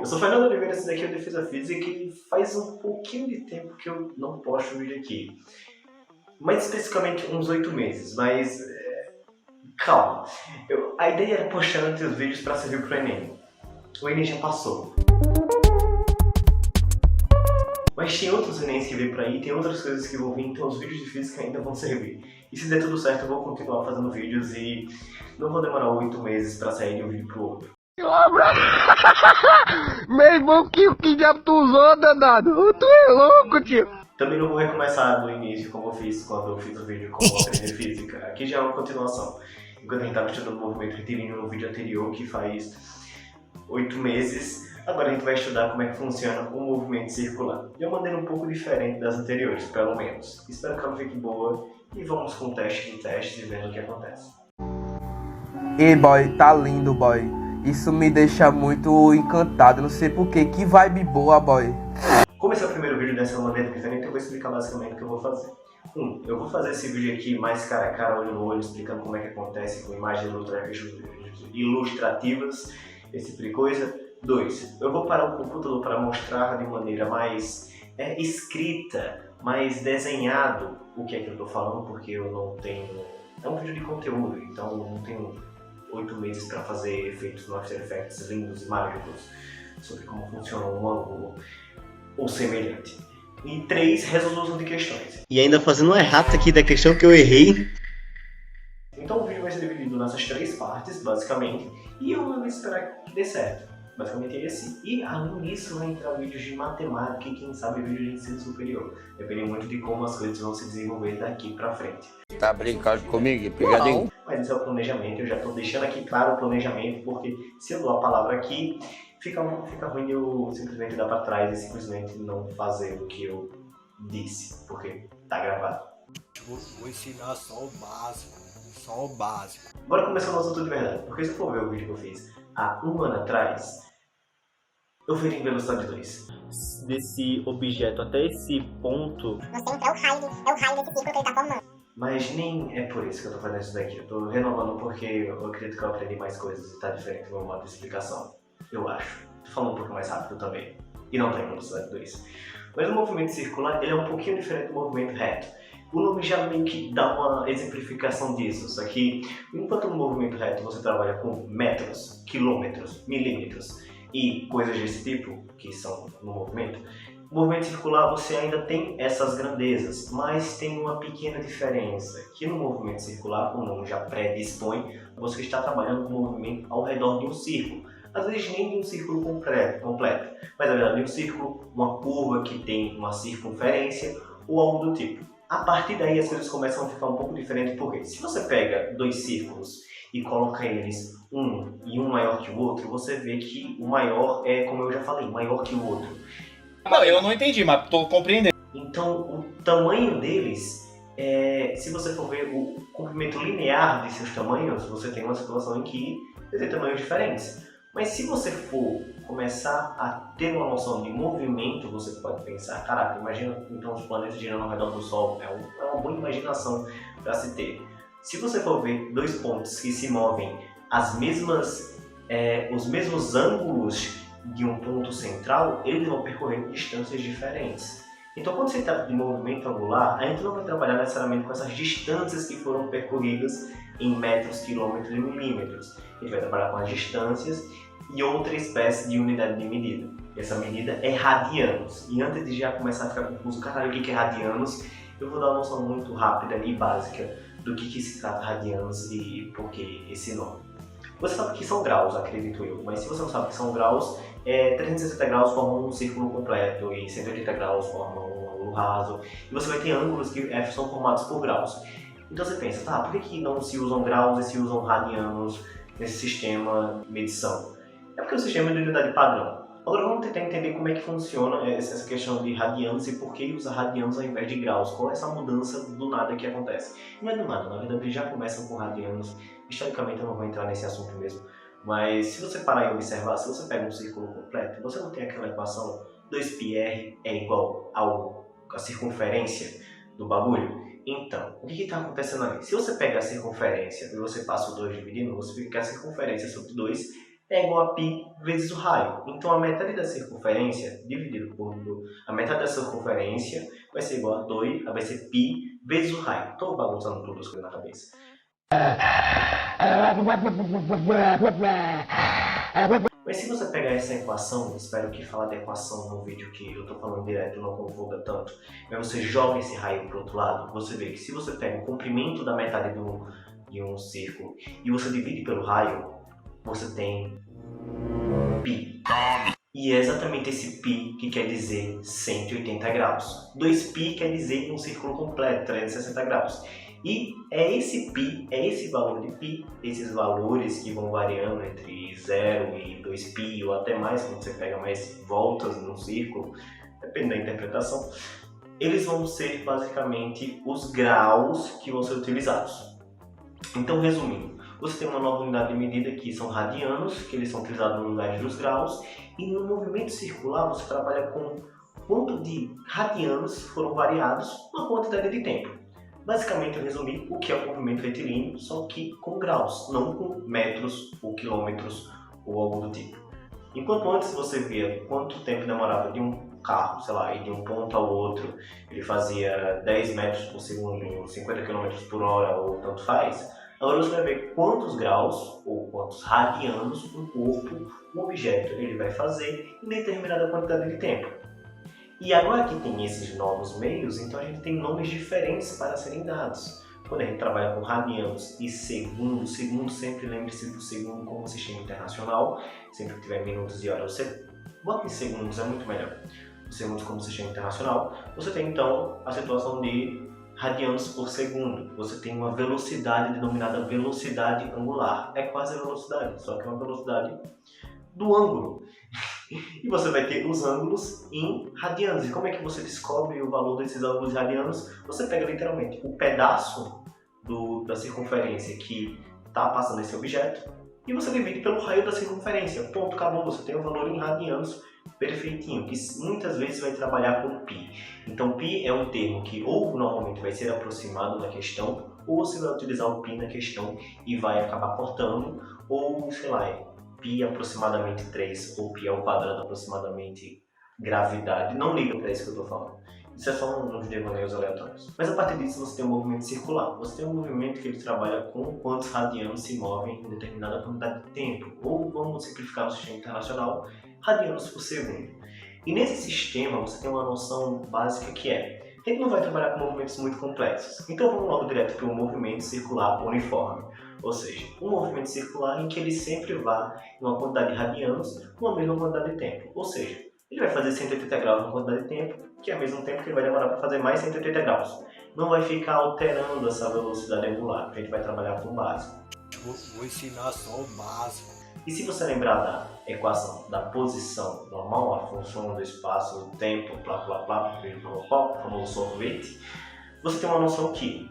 eu sou Fernando Oliveira, esse daqui é o Defesa Física e faz um pouquinho de tempo que eu não posto vídeo aqui. Mais especificamente uns 8 meses, mas calma. A ideia era postar antes os vídeos para servir pro Enem. O Enem já passou. Mas tem outros Enems que vêm por aí, tem outras coisas que vão vir, então os vídeos de física ainda vão servir. E se der tudo certo, eu vou continuar fazendo vídeos e não vou demorar 8 meses para sair de um vídeo pro outro. Meu irmão, que diabo tu usou, danado? Tu é louco, tio. Também não vou recomeçar do início como eu fiz quando eu fiz o vídeo como aprender física. Aqui já é uma continuação. Enquanto a gente estava estudando o movimento retilíneo no vídeo anterior, que faz 8 meses, agora a gente vai estudar como é que funciona o movimento circular. De uma maneira um pouco diferente das anteriores, pelo menos. Espero que ela fique boa e vamos com teste de teste e vendo o que acontece. E boy, tá lindo, boy. Isso me deixa muito encantado, não sei porquê. Que vibe boa, boy. Como esse é o primeiro vídeo dessa maneira diferente, eu vou explicar basicamente o que eu vou fazer. Eu vou fazer esse vídeo aqui mais cara a cara, olho no olho, explicando como é que acontece, com imagens ilustrativas, esse tipo de coisa. 2, eu vou parar o computador para mostrar de maneira mais escrita, mais desenhado o que é que eu estou falando, porque eu não tenho... É um vídeo de conteúdo, então eu não tenho 8 meses para fazer efeitos no After Effects lindos e mágicos sobre como funciona um ângulo ou semelhante. E 3, resolução de questões. E ainda fazendo uma errata aqui da questão que eu errei. Então o vídeo vai ser dividido nessas 3 partes, basicamente, e eu vou esperar que dê certo. Basicamente é esse. E além disso vai entrar vídeos de matemática e quem sabe vídeos de ensino superior. Depende muito de como as coisas vão se desenvolver daqui pra frente. Tá brincando comigo, pegadinho? Mas esse é o planejamento, eu já tô deixando aqui claro o planejamento, porque se eu dou a palavra aqui, fica ruim eu simplesmente dar pra trás e simplesmente não fazer o que eu disse, porque tá gravado. Vou ensinar só o básico, só o básico. Bora começar o assunto de verdade, porque se for ver o vídeo que eu fiz há 1 ano atrás, eu veria em velocidade 2. Desse objeto até esse ponto. No centro é o raio desse círculo que ele tá formando. Mas nem é por isso que eu tô fazendo isso daqui. Eu tô renovando porque eu acredito que eu aprendi mais coisas e tá diferente do meu modo de explicação. Eu acho. Tô falando um pouco mais rápido também. E não tá em velocidade 2. Mas o movimento circular, ele é um pouquinho diferente do movimento reto. O nome já meio que dá uma exemplificação disso. Só que, enquanto no movimento reto você trabalha com metros, quilômetros, milímetros e coisas desse tipo, que são no movimento, o movimento circular você ainda tem essas grandezas, mas tem uma pequena diferença, que no movimento circular, o nome já predispõe, você está trabalhando com o movimento ao redor de um círculo. Às vezes nem de um círculo completo, mas na verdade de um círculo, uma curva que tem uma circunferência ou algo do tipo. A partir daí as coisas começam a ficar um pouco diferentes, porque se você pega 2 círculos e coloca eles um maior que o outro, você vê que o maior é, como eu já falei, maior que o outro. Não, eu não entendi, mas tô compreendendo. Então o tamanho deles, se você for ver o comprimento linear de seus tamanhos, você tem uma situação em que você tem tamanhos diferentes. Mas se você for começar a ter uma noção de movimento, você pode pensar, caraca, imagina então os planetas girando ao redor do Sol. É uma boa imaginação para se ter. Se você for ver 2 pontos que se movem os mesmos ângulos de um ponto central, eles vão percorrer distâncias diferentes. Então quando se trata de movimento angular, a gente não vai trabalhar necessariamente com essas distâncias que foram percorridas em metros, quilômetros e milímetros. A gente vai trabalhar com as distâncias e outra espécie de unidade de medida. Essa medida é radianos. E antes de já começar a ficar confuso, caralho, o que é radianos? Eu vou dar uma noção muito rápida e básica do que se trata radianos e por que esse nome. Você sabe que são graus, acredito eu, mas se você não sabe que são graus, 360 graus formam um círculo completo e 180 graus formam um ângulo raso. E você vai ter ângulos que são formados por graus. Então você pensa, tá, por que não se usam graus e se usam radianos nesse sistema de medição? É porque o sistema é de unidade padrão. Agora vamos tentar entender como é que funciona essa questão de radianos e por que usar radianos ao invés de graus. Qual é essa mudança do nada que acontece? Não é do nada, na verdade eles já começam com radianos. Historicamente eu não vou entrar nesse assunto mesmo. Mas se você parar e observar, se você pega um círculo completo, você não tem aquela equação 2πr é igual à circunferência do bagulho? Então, o que está acontecendo ali? Se você pega a circunferência e você passa o 2 dividindo, você fica que a circunferência sobre 2 é igual a π vezes o raio. Então a metade da circunferência dividido por a metade da circunferência vai ser igual a 2, vai ser π vezes o raio. Estou bagunçando tudo as coisas na cabeça. Mas se você pegar essa equação, espero que falar da equação no vídeo que eu estou falando direto não confuda tanto, mas você joga esse raio para o outro lado, você vê que se você pega o comprimento da metade de um círculo e você divide pelo raio, você tem π. E é exatamente esse π que quer dizer 180 graus. 2π quer dizer um círculo completo, 360 graus. E é esse π, é esse valor de π, esses valores que vão variando entre 0 e 2π ou até mais, quando você pega mais voltas no círculo, depende da interpretação, eles vão ser basicamente os graus que vão ser utilizados. Então, resumindo, você tem uma nova unidade de medida que são radianos, que eles são utilizados no lugar dos graus, e no movimento circular você trabalha com quanto de radianos foram variados uma quantidade de tempo. Basicamente, eu resumi o que é o movimento retilíneo, só que com graus, não com metros ou quilômetros ou algo do tipo. Enquanto antes você via quanto tempo demorava de um carro, sei lá, ir de um ponto ao outro, ele fazia 10 metros por segundo, 50 km por hora ou tanto faz, agora você vai ver quantos graus ou quantos radianos um corpo, um objeto, ele vai fazer em determinada quantidade de tempo. E agora que tem esses novos meios, então a gente tem nomes diferentes para serem dados. Quando a gente trabalha com radianos e segundo sempre lembre-se do segundo como sistema internacional. Sempre que tiver minutos e horas, você bota em segundos, é muito melhor. Segundos como sistema internacional. Você tem então a situação de radianos por segundo. Você tem uma velocidade denominada velocidade angular. É quase a velocidade, só que é uma velocidade do ângulo. E você vai ter os ângulos em radianos. E como é que você descobre o valor desses ângulos radianos? Você pega literalmente o pedaço da circunferência que está passando esse objeto e você divide pelo raio da circunferência. Ponto, acabou. Você tem o valor em radianos perfeitinho, que muitas vezes vai trabalhar com π. Então π é um termo que ou normalmente vai ser aproximado da questão, ou você vai utilizar o π na questão e vai acabar cortando, ou sei lá, π aproximadamente 3 ou π ao quadrado aproximadamente gravidade. Não liga para isso que eu estou falando. Isso é só uns devaneios aleatórios. Mas a partir disso você tem um movimento circular. Você tem um movimento que ele trabalha com quantos radianos se movem em determinada quantidade de tempo. Ou vamos simplificar no sistema internacional, radianos por segundo. E nesse sistema você tem uma noção básica que é: a gente não vai trabalhar com movimentos muito complexos. Então vamos logo direto para um movimento circular uniforme. Ou seja, um movimento circular em que ele sempre vai em uma quantidade de radianos com a mesma quantidade de tempo. Ou seja, ele vai fazer 180 graus na quantidade de tempo, que é ao mesmo tempo que ele vai demorar para fazer mais 180 graus. Não vai ficar alterando essa velocidade angular, a gente vai trabalhar com o básico. Vou ensinar só o básico. E se você lembrar da equação da posição normal, a função do espaço, do tempo, blá blá blá, o famoso sorvete, você tem uma noção que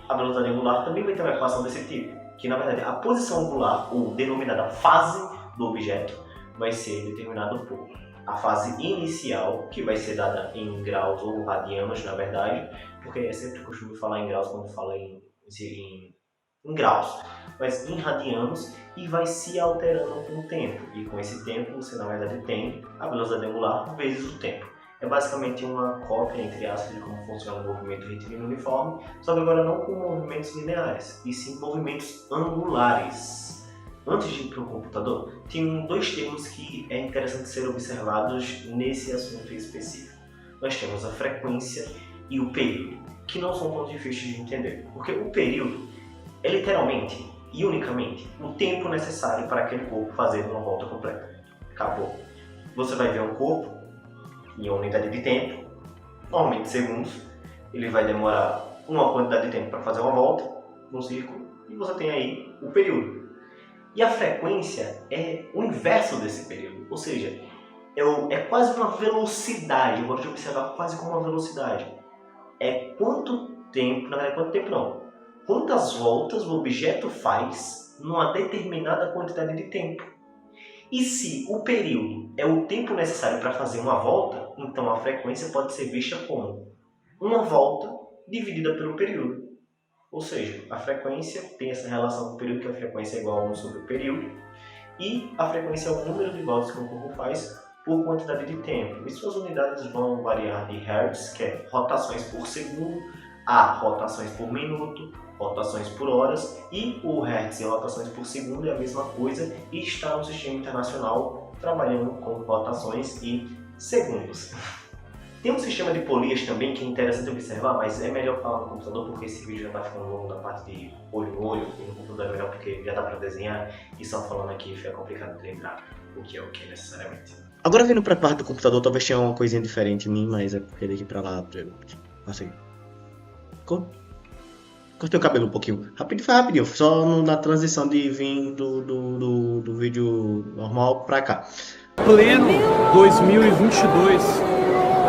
a velocidade angular também vai ter uma equação desse tipo, que na verdade a posição angular, ou denominada fase do objeto, vai ser determinada por a fase inicial, que vai ser dada em graus ou radianos, na verdade, porque é sempre costume falar em graus quando fala em graus, mas em radianos, e vai se alterando com o tempo. E com esse tempo você na verdade tem a velocidade angular vezes o tempo. É basicamente uma cópia, entre aspas, de como funciona o movimento retilíneo uniforme, só que agora não com movimentos lineares, e sim movimentos angulares. Antes de ir para o computador, tem dois termos que é interessante ser observados nesse assunto específico. Nós temos a frequência e o período, que não são tão difíceis de entender, porque o período é literalmente e unicamente o tempo necessário para aquele corpo fazer uma volta completa. Acabou. Você vai ver um corpo em uma unidade de tempo, normalmente segundos, ele vai demorar uma quantidade de tempo para fazer uma volta no círculo, e você tem aí o período. E a frequência é o inverso desse período, ou seja, é quase uma velocidade. Eu gosto de observar quase como uma velocidade. É quanto tempo, na verdade, quanto tempo não, quantas voltas o objeto faz numa determinada quantidade de tempo. E se o período é o tempo necessário para fazer uma volta, então a frequência pode ser vista como uma volta dividida pelo período. Ou seja, a frequência tem essa relação com o período, que a frequência é igual a 1 sobre o período. E a frequência é o número de voltas que o corpo faz por quantidade de tempo. E suas unidades vão variar de Hertz, que é rotações por segundo, a rotações por minuto, rotações por horas, e o Hertz e rotações por segundo é a mesma coisa e está no sistema internacional trabalhando com rotações e segundos. Tem um sistema de polias também que é interessante observar, mas é melhor falar no computador porque esse vídeo já está ficando longo da parte de olho no olho, e no computador é melhor porque já dá para desenhar, e só falando aqui fica complicado de lembrar o que é necessariamente. Agora vindo para a parte do computador, talvez tenha uma coisinha diferente em mim, mas é porque daqui para lá, assim, cortei o cabelo um pouquinho, rapidinho, só na transição de vir do vídeo normal para cá. Pleno 2022,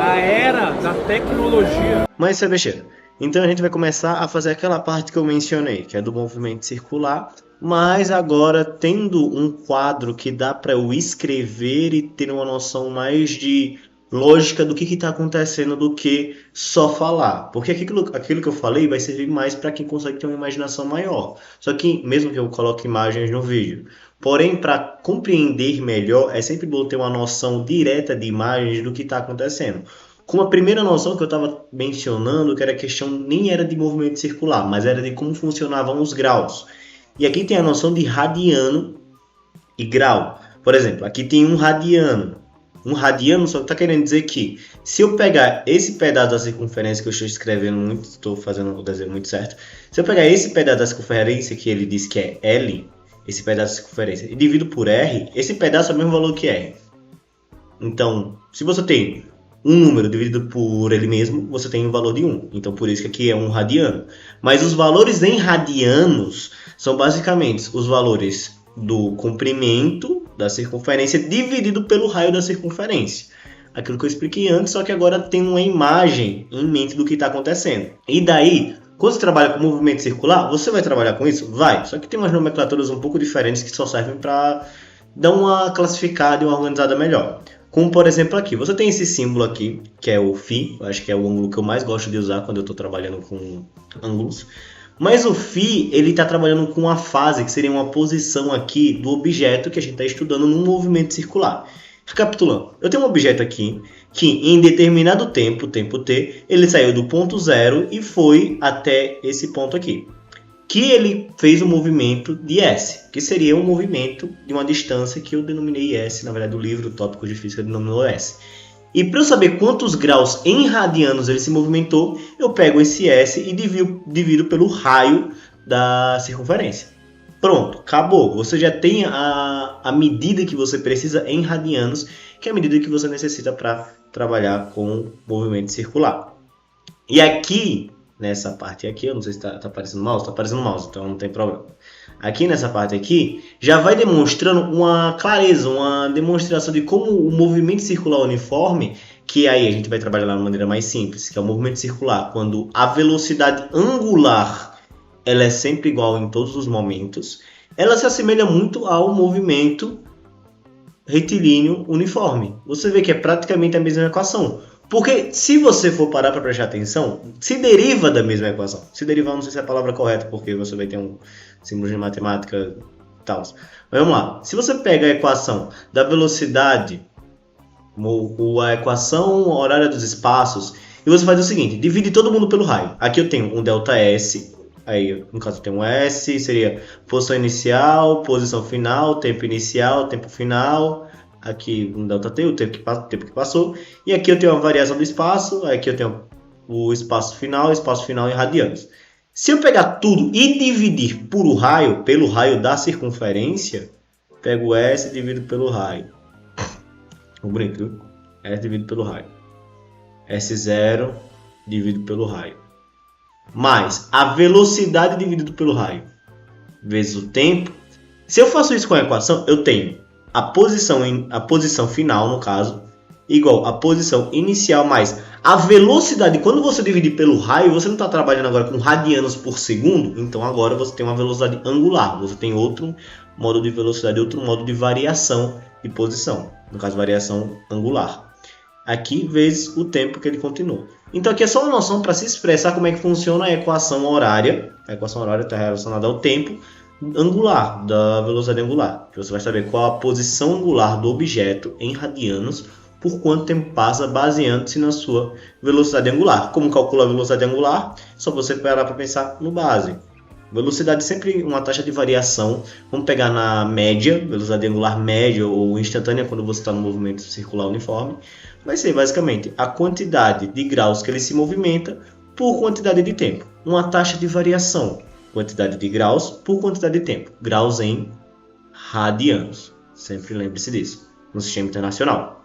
a era da tecnologia. Mas isso é besteira. Então a gente vai começar a fazer aquela parte que eu mencionei, que é do movimento circular, mas agora tendo um quadro que dá para eu escrever e ter uma noção mais de lógica do que está acontecendo do que só falar. Porque aquilo que eu falei vai servir mais para quem consegue ter uma imaginação maior. Só que, mesmo que eu coloque imagens no vídeo. Porém, para compreender melhor, é sempre bom ter uma noção direta de imagens do que está acontecendo. Com a primeira noção que eu estava mencionando, que era a questão nem era de movimento circular, mas era de como funcionavam os graus. E aqui tem a noção de radiano e grau. Por exemplo, aqui tem um radiano. Um radiano só está querendo dizer que se eu pegar esse pedaço da circunferência que eu estou escrevendo estou fazendo o desenho muito certo. Se eu pegar esse pedaço da circunferência que ele diz que é L, esse pedaço da circunferência, e divido por R, esse pedaço é o mesmo valor que R. Então, se você tem um número dividido por ele mesmo, você tem um valor de 1. Então, por isso que aqui é um radiano. Mas os valores em radianos são basicamente os valores do comprimento da circunferência dividido pelo raio da circunferência. Aquilo que eu expliquei antes, só que agora tem uma imagem em mente do que está acontecendo. E daí, quando você trabalha com movimento circular, você vai trabalhar com isso? Vai. Só que tem umas nomenclaturas um pouco diferentes que só servem para dar uma classificada e uma organizada melhor. Como, por exemplo, aqui. Você tem esse símbolo aqui, que é o φ. Eu acho que é o ângulo que eu mais gosto de usar quando eu estou trabalhando com ângulos. Mas o φ, ele está trabalhando com a fase, que seria uma posição aqui do objeto que a gente está estudando num movimento circular. Recapitulando, eu tenho um objeto aqui que em determinado tempo, tempo t, ele saiu do ponto 0 e foi até esse ponto aqui. Que ele fez um movimento de S, que seria um movimento de uma distância que eu denominei S, na verdade o livro Tópicos de Física denominou S. E para eu saber quantos graus em radianos ele se movimentou, eu pego esse S e divido pelo raio da circunferência. Pronto, acabou. Você já tem a medida que você precisa em radianos, que é a medida que você necessita para trabalhar com movimento circular. E aqui, nessa parte aqui, eu não sei se está aparecendo mouse, está aparecendo mouse, então não tem problema. Aqui nessa parte aqui, já vai demonstrando uma clareza, uma demonstração de como o movimento circular uniforme, que aí a gente vai trabalhar de uma maneira mais simples, que é o movimento circular, quando a velocidade angular ela é sempre igual em todos os momentos, ela se assemelha muito ao movimento retilíneo uniforme. Você vê que é praticamente a mesma equação. Porque se você for parar para prestar atenção, se deriva da mesma equação. Se derivar, não sei se é a palavra correta, porque você vai ter um símbolo de matemática e tal. Mas vamos lá. Se você pega a equação da velocidade, a equação horária dos espaços, e você faz o seguinte, divide todo mundo pelo raio. Aqui eu tenho um ΔS, aí no caso eu tenho um S, seria posição inicial, posição final, tempo inicial, tempo final. Aqui um ΔT, o tempo que passou. E aqui eu tenho a variação do espaço. Aqui eu tenho o espaço final em radianos. Se eu pegar tudo e dividir pelo raio da circunferência, pego S e divido pelo raio. Bonito, viu? S dividido pelo raio. S0 dividido pelo raio. Mais a velocidade dividido pelo raio. Vezes o tempo. Se eu faço isso com a equação, eu tenho a posição final, no caso, igual a posição inicial mais a velocidade. Quando você dividir pelo raio, você não está trabalhando agora com radianos por segundo, então agora você tem uma velocidade angular. Você tem outro modo de velocidade, outro modo de variação de posição, no caso variação angular. Aqui vezes o tempo que ele continua. Então aqui é só uma noção para se expressar como é que funciona a equação horária. A equação horária está relacionada ao tempo angular, da velocidade angular. Você vai saber qual a posição angular do objeto em radianos, por quanto tempo passa, baseando-se na sua velocidade angular. Como calcular a velocidade angular? Só você parar para pensar no básico. Velocidade é sempre uma taxa de variação. Vamos pegar na média, velocidade angular média ou instantânea, quando você está no movimento circular uniforme. Vai ser basicamente a quantidade de graus que ele se movimenta por quantidade de tempo. Uma taxa de variação. Quantidade de graus por quantidade de tempo. Graus em radianos. Sempre lembre-se disso. No sistema internacional.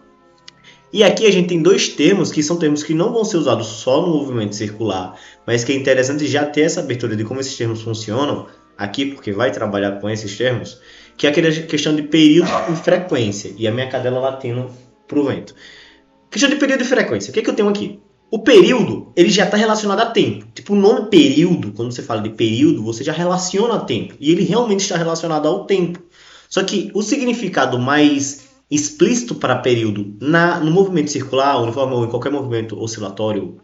E aqui a gente tem dois termos que são termos que não vão ser usados só no movimento circular, mas que é interessante já ter essa abertura de como esses termos funcionam aqui, porque vai trabalhar com esses termos, que é aquela questão de período e frequência. E a minha cadela latino pro vento. Questão de período e frequência. O que é que eu tenho aqui? O período, ele já está relacionado a tempo. Tipo, o nome período, quando você fala de período, você já relaciona a tempo. E ele realmente está relacionado ao tempo. Só que o significado mais explícito para período no movimento circular, uniforme ou em qualquer movimento oscilatório,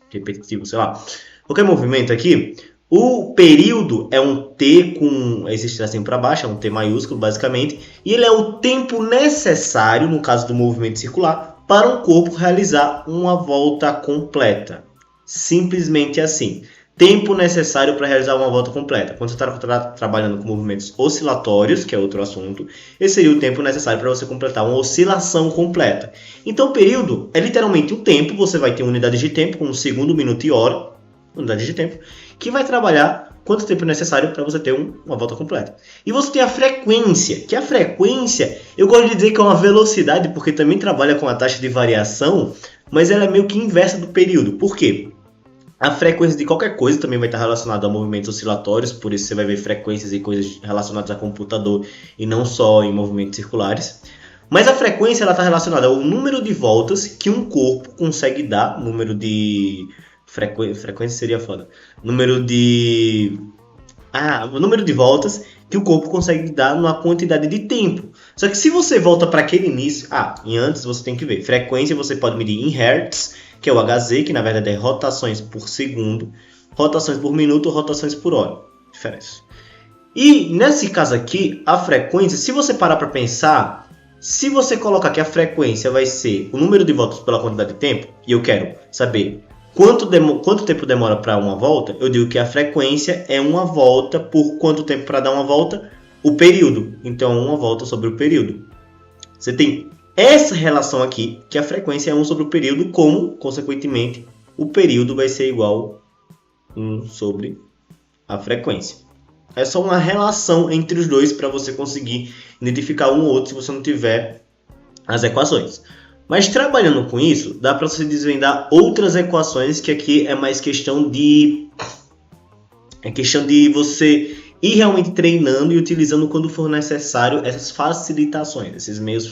repetitivo, sei lá, qualquer movimento aqui, o período é um T com esse tracinho para baixo, é um T maiúsculo basicamente, e ele é o tempo necessário, no caso do movimento circular, para um corpo realizar uma volta completa. Simplesmente assim. Tempo necessário para realizar uma volta completa. Quando você está trabalhando com movimentos oscilatórios, que é outro assunto, esse seria o tempo necessário para você completar uma oscilação completa. Então, o período é literalmente o tempo. Você vai ter unidades de tempo, como segundo, minuto e hora, unidades de tempo, que vai trabalhar quanto tempo é necessário para você ter uma volta completa. E você tem a frequência, que a frequência, eu gosto de dizer que é uma velocidade, porque também trabalha com a taxa de variação, mas ela é meio que inversa do período. Por quê? A frequência de qualquer coisa também vai estar relacionada a movimentos oscilatórios, por isso você vai ver frequências e coisas relacionadas a computador e não só em movimentos circulares. Mas a frequência está relacionada ao número de voltas que um corpo consegue dar, número de... frequência seria foda. O número de voltas que o corpo consegue dar numa quantidade de tempo. Só que se você volta para aquele início... e antes você tem que ver. Frequência você pode medir em hertz, que é o Hz, que na verdade é rotações por segundo, rotações por minuto, rotações por hora. Diferença. E nesse caso aqui, a frequência, se você parar para pensar, se você colocar que a frequência vai ser o número de voltas pela quantidade de tempo, e eu quero saber quanto tempo demora para uma volta, eu digo que a frequência é uma volta por quanto tempo para dar uma volta? O período. Então, uma volta sobre o período. Você tem essa relação aqui, que a frequência é 1 sobre o período, como, consequentemente, o período vai ser igual a 1 sobre a frequência. É só uma relação entre os dois para você conseguir identificar um ou outro se você não tiver as equações. Mas trabalhando com isso, dá para você desvendar outras equações, que aqui é mais questão de você ir realmente treinando e utilizando quando for necessário essas facilitações, esses meios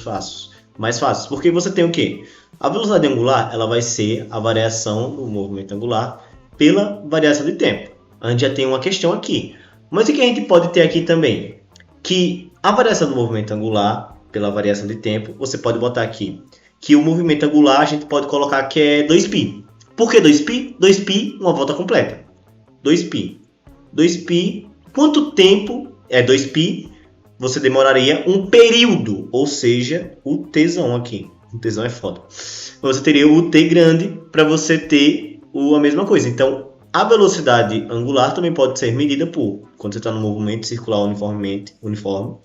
mais fáceis. Porque você tem o quê? A velocidade angular ela vai ser a variação do movimento angular pela variação de tempo. A gente já tem uma questão aqui. Mas o que a gente pode ter aqui também? Que a variação do movimento angular pela variação de tempo, você pode botar aqui que o movimento angular a gente pode colocar que é 2π. Por que 2π? 2π, uma volta completa. 2π. 2π, quanto tempo é 2π? Você demoraria um período, ou seja, o Tzão aqui. O Tzão é foda. Você teria o T grande para você ter a mesma coisa. Então, a velocidade angular também pode ser medida por, quando você está no movimento circular uniforme,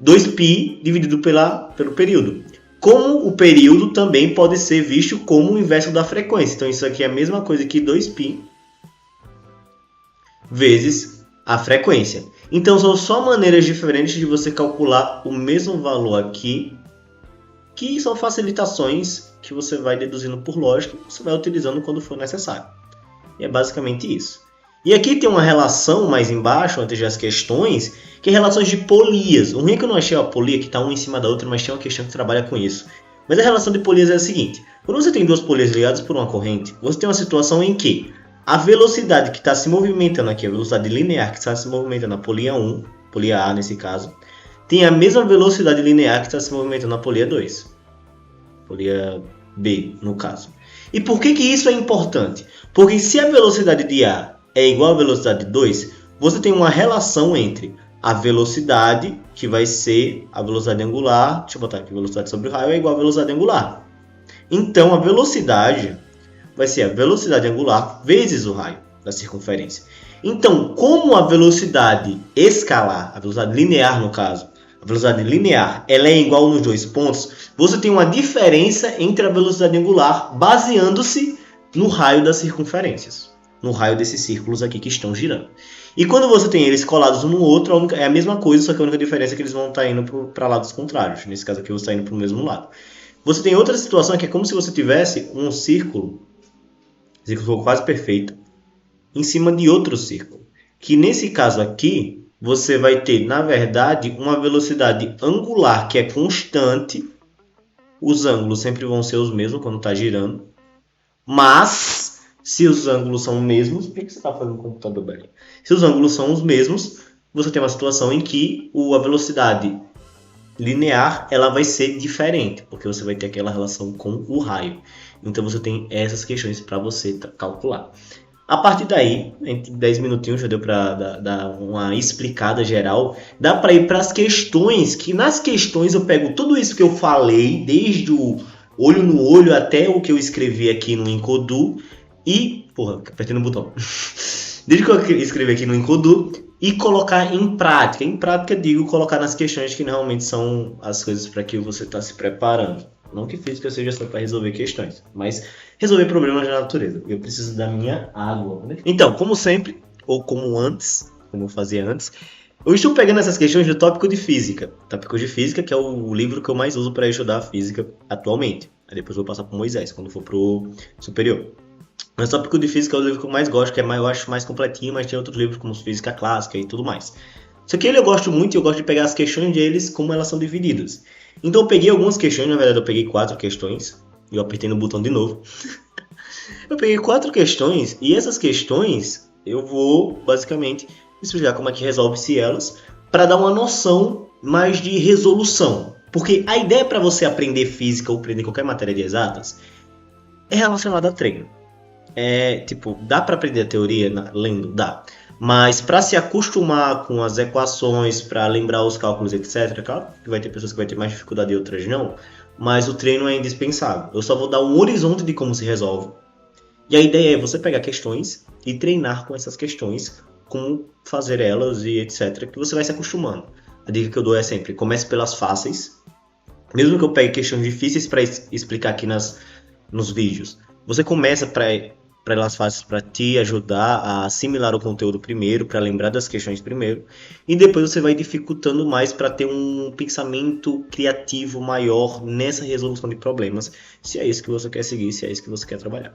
2π dividido pelo período. Como o período também pode ser visto como o inverso da frequência. Então, isso aqui é a mesma coisa que 2π vezes a frequência. Então, são só maneiras diferentes de você calcular o mesmo valor aqui, que são facilitações que você vai deduzindo por lógica e você vai utilizando quando for necessário. E é basicamente isso. E aqui tem uma relação mais embaixo, antes das questões, que é relações de polias. O ruim é que eu não achei a polia que está uma em cima da outra, mas tem uma questão que trabalha com isso. Mas a relação de polias é a seguinte. Quando você tem duas polias ligadas por uma corrente, você tem uma situação em que a velocidade que está se movimentando aqui, a velocidade linear que está se movimentando na polia 1, polia A nesse caso, tem a mesma velocidade linear que está se movimentando na polia 2. Polia B, no caso. E por que isso é importante? Porque se a velocidade de A é igual à velocidade de 2, você tem uma relação entre a velocidade, que vai ser a velocidade angular, deixa eu botar aqui, velocidade sobre o raio é igual a velocidade angular. Então, a velocidade vai ser a velocidade angular vezes o raio da circunferência. Então, como a velocidade escalar, a velocidade linear no caso, a velocidade linear ela é igual nos dois pontos, você tem uma diferença entre a velocidade angular baseando-se no raio das circunferências, no raio desses círculos aqui que estão girando. E quando você tem eles colados um no outro, é a mesma coisa, só que a única diferença é que eles vão estar indo para lados contrários. Nesse caso aqui, você está indo para o mesmo lado. Você tem outra situação que é como se você tivesse um círculo quase perfeito, em cima de outro círculo. Que nesse caso aqui, você vai ter, na verdade, uma velocidade angular que é constante. Os ângulos sempre vão ser os mesmos quando está girando. Mas, se os ângulos são os mesmos... Por que você está fazendo no computador, Belly? Se os ângulos são os mesmos, você tem uma situação em que a velocidade linear ela vai ser diferente, porque você vai ter aquela relação com o raio. Então, você tem essas questões para você calcular. A partir daí, entre 10 minutinhos já deu para dar uma explicada geral. Dá para ir para as questões, que nas questões eu pego tudo isso que eu falei, desde o olho no olho até o que eu escrevi aqui no Encodu. E, apertei no botão. Desde que eu escrevi aqui no Encodu e colocar em prática. Em prática, digo, colocar nas questões que normalmente são as coisas para que você está se preparando. Não que física seja só para resolver questões, mas resolver problemas da natureza. Eu preciso da minha água, né? Então, como sempre, ou como antes, como eu fazia antes, eu estou pegando essas questões do tópico de física. Tópico de física, que é o livro que eu mais uso para estudar física atualmente. Aí depois eu vou passar para Moisés, quando for pro superior. Mas o tópico de física é o livro que eu mais gosto, que eu acho mais completinho, mas tem outros livros como física clássica e tudo mais. Isso aqui eu gosto muito e eu gosto de pegar as questões deles como elas são divididas. Então eu peguei algumas questões, na verdade eu peguei 4 questões, e eu apertei no botão de novo. Eu peguei 4 questões, e essas questões eu vou basicamente explicar como é que resolve-se elas, para dar uma noção mais de resolução. Porque a ideia para você aprender física ou aprender qualquer matéria de exatas é relacionada a treino. Dá para aprender a teoria lendo? Dá. Mas para se acostumar com as equações, para lembrar os cálculos, etc., claro que vai ter pessoas que vai ter mais dificuldade e outras não, mas o treino é indispensável. Eu só vou dar um horizonte de como se resolve. E a ideia é você pegar questões e treinar com essas questões, como fazer elas e etc., que você vai se acostumando. A dica que eu dou é sempre, comece pelas fáceis. Mesmo que eu pegue questões difíceis para explicar aqui nos vídeos, você começa para elas fáceis para te ajudar a assimilar o conteúdo primeiro, para lembrar das questões primeiro, e depois você vai dificultando mais para ter um pensamento criativo maior nessa resolução de problemas, se é isso que você quer seguir, se é isso que você quer trabalhar.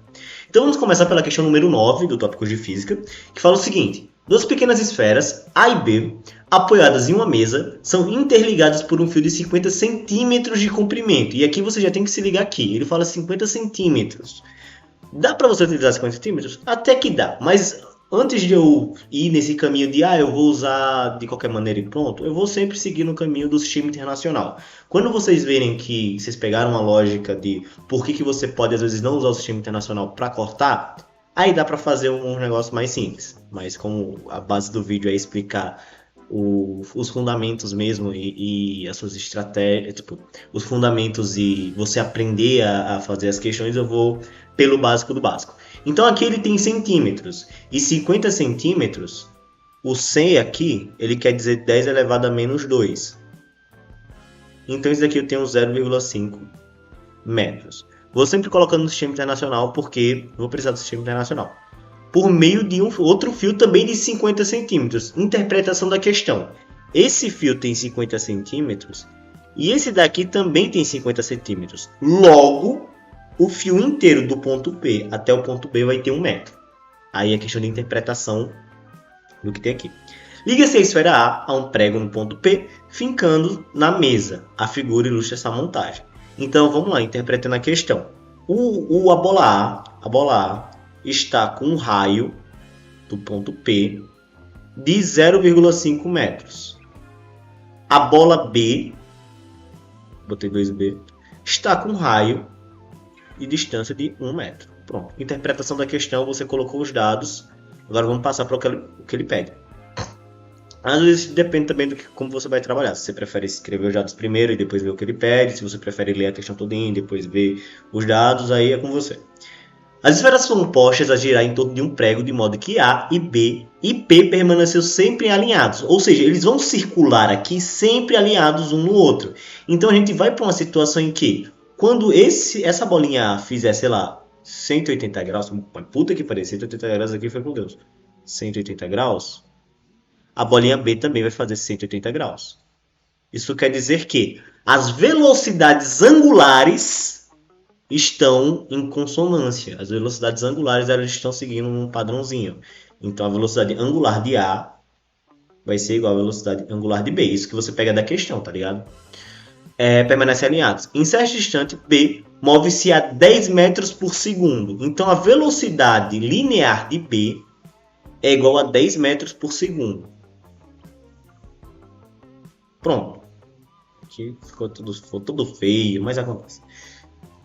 Então vamos começar pela questão número 9 do tópico de física, que fala o seguinte: duas pequenas esferas, A e B, apoiadas em uma mesa, são interligadas por um fio de 50 centímetros de comprimento. E aqui você já tem que se ligar aqui, ele fala 50 centímetros. Dá para você utilizar 50 centímetros? Até que dá, mas antes de eu ir nesse caminho de eu vou usar de qualquer maneira e pronto, eu vou sempre seguir no caminho do sistema internacional. Quando vocês verem que vocês pegaram uma lógica de por que você pode às vezes não usar o sistema internacional para cortar, aí dá para fazer um negócio mais simples. Mas como a base do vídeo é explicar os fundamentos mesmo e as suas estratégias, os fundamentos e você aprender a fazer as questões, eu vou pelo básico do básico. Então aqui ele tem centímetros e 50 centímetros, o C aqui, ele quer dizer 10 elevado a menos 2. Então isso daqui eu tenho 0,5 metros. Vou sempre colocando no sistema internacional porque vou precisar do sistema internacional. Por meio de um outro fio também de 50 centímetros. Interpretação da questão. Esse fio tem 50 centímetros e esse daqui também tem 50 centímetros. Logo, o fio inteiro do ponto P até o ponto B vai ter 1 metro. Aí é questão de interpretação do que tem aqui. Liga-se a esfera A a um prego no ponto P, fincando na mesa. A figura ilustra essa montagem. Então, vamos lá, interpretando a questão. A bola A está com um raio do ponto P de 0,5 metros. A bola B, botei 2B, está com um raio de distância de 1 metro. Pronto. Interpretação da questão, você colocou os dados. Agora vamos passar para o que ele pede. Às vezes depende também do que, como você vai trabalhar. Se você prefere escrever os dados primeiro e depois ver o que ele pede, se você prefere ler a questão todinha e depois ver os dados, aí é com você. As esferas foram postas a girar em torno de um prego de modo que A e B e P permaneceu sempre alinhados. Ou seja, eles vão circular aqui sempre alinhados um no outro. Então a gente vai para uma situação em que, quando essa bolinha A fizer, sei lá, 180 graus, puta que pariu, 180 graus aqui foi com Deus, 180 graus, a bolinha B também vai fazer 180 graus. Isso quer dizer que as velocidades angulares estão em consonância. As velocidades angulares elas estão seguindo um padrãozinho. Então a velocidade angular de A vai ser igual à velocidade angular de B. Isso que você pega da questão, tá ligado? Permanece alinhados. Em certo instante, B move-se a 10 metros por segundo. Então a velocidade linear de B é igual a 10 metros por segundo. Pronto. Aqui ficou tudo feio, mas acontece.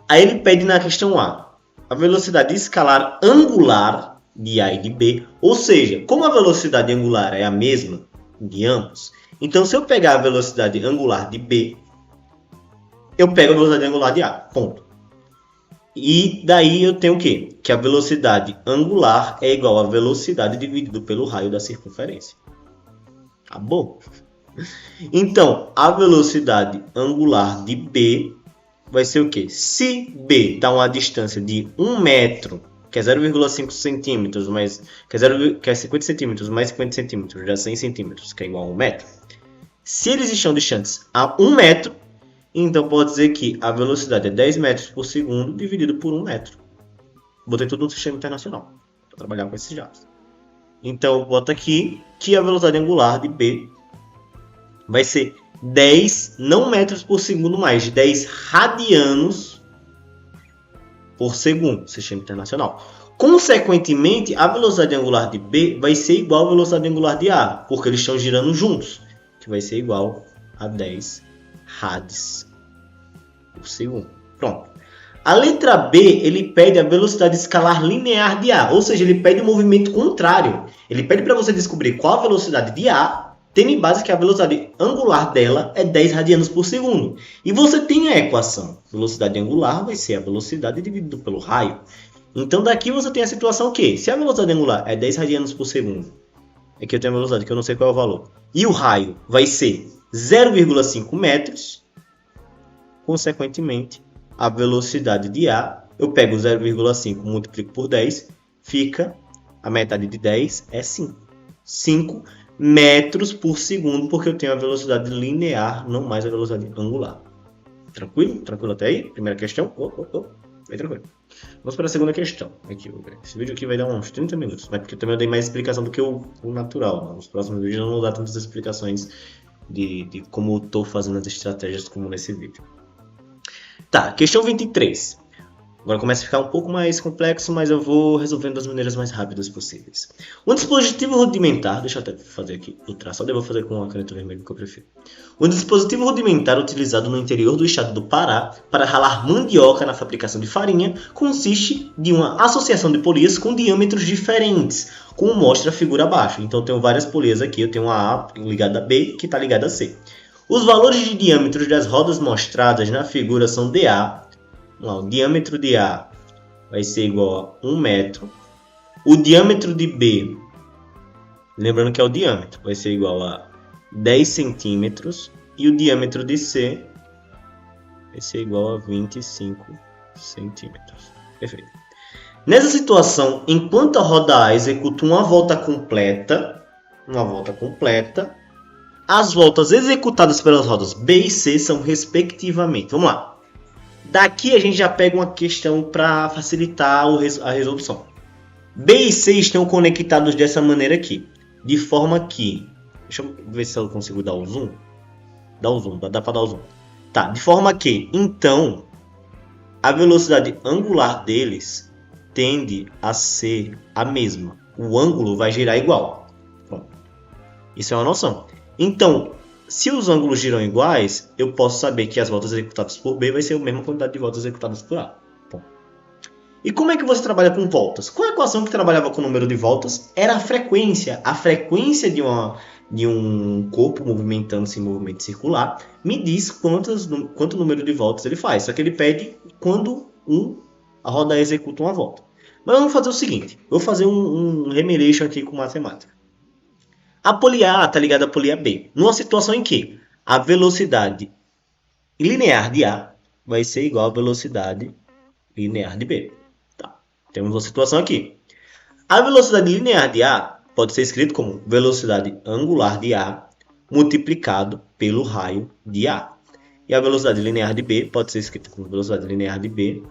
Aí ele pede na questão A a velocidade escalar angular de A e de B. Ou seja, como a velocidade angular é a mesma de ambos, então se eu pegar a velocidade angular de B, eu pego a velocidade angular de A. Ponto. E daí eu tenho o quê? Que a velocidade angular é igual à velocidade dividido pelo raio da circunferência. Acabou? Então, a velocidade angular de B vai ser o quê? Se B dá uma distância de 1 metro, que é 0,5 centímetros, que é 50 centímetros mais 50 centímetros, dá 100 centímetros, que é igual a 1 metro. Se eles estão distantes a 1 metro, então pode dizer que a velocidade é 10 metros por segundo dividido por 1 metro. Botei tudo no sistema internacional para trabalhar com esses dados. Então, bota aqui que a velocidade angular de B vai ser 10, não metros por segundo mais, 10 radianos por segundo, sistema internacional. Consequentemente, a velocidade angular de B vai ser igual à velocidade angular de A, porque eles estão girando juntos, que vai ser igual a 10 rads por segundo. Pronto. A letra B, ele pede a velocidade escalar linear de A, ou seja, ele pede o movimento contrário. Ele pede para você descobrir qual a velocidade de A, tendo em base que a velocidade angular dela é 10 radianos por segundo. E você tem a equação. Velocidade angular vai ser a velocidade dividido pelo raio. Então daqui você tem a situação que, se a velocidade angular é 10 radianos por segundo, aqui eu tenho a velocidade que eu não sei qual é o valor, e o raio vai ser 0,5 metros, consequentemente, a velocidade de A, eu pego 0,5 multiplico por 10, fica, a metade de 10 é 5. 5 metros por segundo, porque eu tenho a velocidade linear, não mais a velocidade angular. Tranquilo? Tranquilo até aí? Primeira questão. Bem tranquilo. Vamos para a segunda questão. Aqui, esse vídeo aqui vai dar uns 30 minutos, mas porque também eu dei mais explicação do que o natural. Nos próximos vídeos eu não vou dar tantas explicações de como eu estou fazendo as estratégias como nesse vídeo. Tá, questão 23. Agora começa a ficar um pouco mais complexo, mas eu vou resolvendo das maneiras mais rápidas possíveis. Um dispositivo rudimentar, deixa eu até fazer aqui o traço, eu vou fazer com a caneta vermelha que eu prefiro. Um dispositivo rudimentar utilizado no interior do estado do Pará para ralar mandioca na fabricação de farinha consiste de uma associação de polias com diâmetros diferentes, como mostra a figura abaixo. Então eu tenho várias polias aqui, eu tenho uma A ligada a B que está ligada a C. Os valores de diâmetros das rodas mostradas na figura são dA. O diâmetro de A vai ser igual a 1 metro. O diâmetro de B, lembrando que é o diâmetro, vai ser igual a 10 centímetros. E o diâmetro de C vai ser igual a 25 centímetros. Perfeito. Nessa situação, enquanto a roda A executa uma volta completa, as voltas executadas pelas rodas B e C são respectivamente. Vamos lá. Daqui a gente já pega uma questão para facilitar a resolução. B e C estão conectados dessa maneira aqui. De forma que... Deixa eu ver se eu consigo dar o zoom. Dá para dar o zoom. Tá, de forma que, então, a velocidade angular deles tende a ser a mesma. O ângulo vai girar igual. Bom, isso é uma noção. Então, se os ângulos giram iguais, eu posso saber que as voltas executadas por B vai ser a mesma quantidade de voltas executadas por A. Bom. E como é que você trabalha com voltas? Qual a equação que trabalhava com o número de voltas? Era a frequência. A frequência de um corpo movimentando-se em movimento circular me diz quanto número de voltas ele faz. Só que ele pede quando a roda executa uma volta. Mas vamos fazer o seguinte. Vou fazer um remeleixo aqui com matemática. A poli A está ligada à poli AB. Numa situação em que a velocidade linear de A vai ser igual à velocidade linear de B. Tá. Temos uma situação aqui. A velocidade linear de A pode ser escrito como velocidade angular de A multiplicado pelo raio de A. E a velocidade linear de B pode ser escrito como velocidade linear de B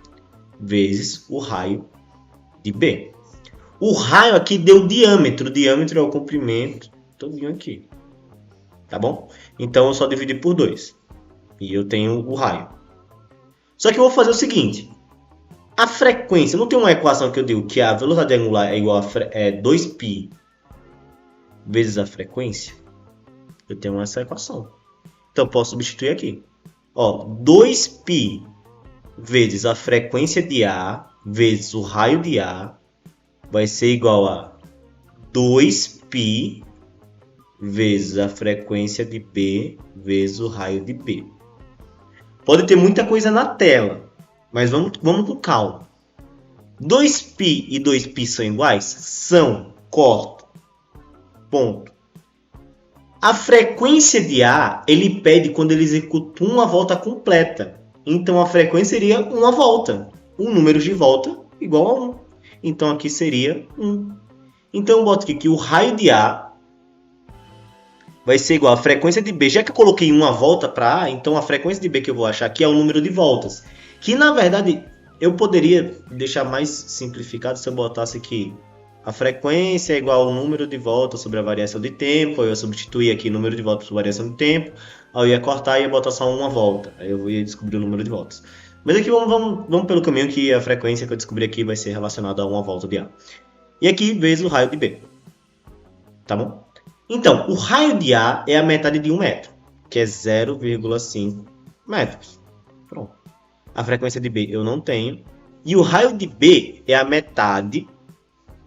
vezes o raio de B. O raio aqui deu diâmetro. O diâmetro é o comprimento todinho aqui. Tá bom? Então eu só dividi por 2. E eu tenho o raio. Só que eu vou fazer o seguinte. A frequência, não tem uma equação que eu digo que a velocidade angular é igual a 2π vezes a frequência? Eu tenho essa equação. Então eu posso substituir aqui. 2π vezes a frequência de A vezes o raio de A vai ser igual a 2π vezes a frequência de B vezes o raio de B. Pode ter muita coisa na tela, mas vamos com calma. 2π e 2π são iguais? São. Corta. Ponto. A frequência de A, ele pede quando ele executa uma volta completa. Então a frequência seria uma volta. Um número de volta igual a 1. Então aqui seria 1. Então eu boto aqui que o raio de A vai ser igual à frequência de B. Já que eu coloquei uma volta para A, então a frequência de B que eu vou achar aqui é o número de voltas. Que na verdade eu poderia deixar mais simplificado se eu botasse aqui a frequência é igual ao número de voltas sobre a variação de tempo. Eu ia substituir aqui número de voltas por variação de tempo. Aí eu ia cortar e ia botar só uma volta. Aí eu ia descobrir o número de voltas. Mas aqui vamos pelo caminho que a frequência que eu descobri aqui vai ser relacionada a uma volta de A. E aqui vezes o raio de B. Tá bom? Então, o raio de A é a metade de 1 metro, que é 0,5 metros. Pronto. A frequência de B eu não tenho. E o raio de B é a metade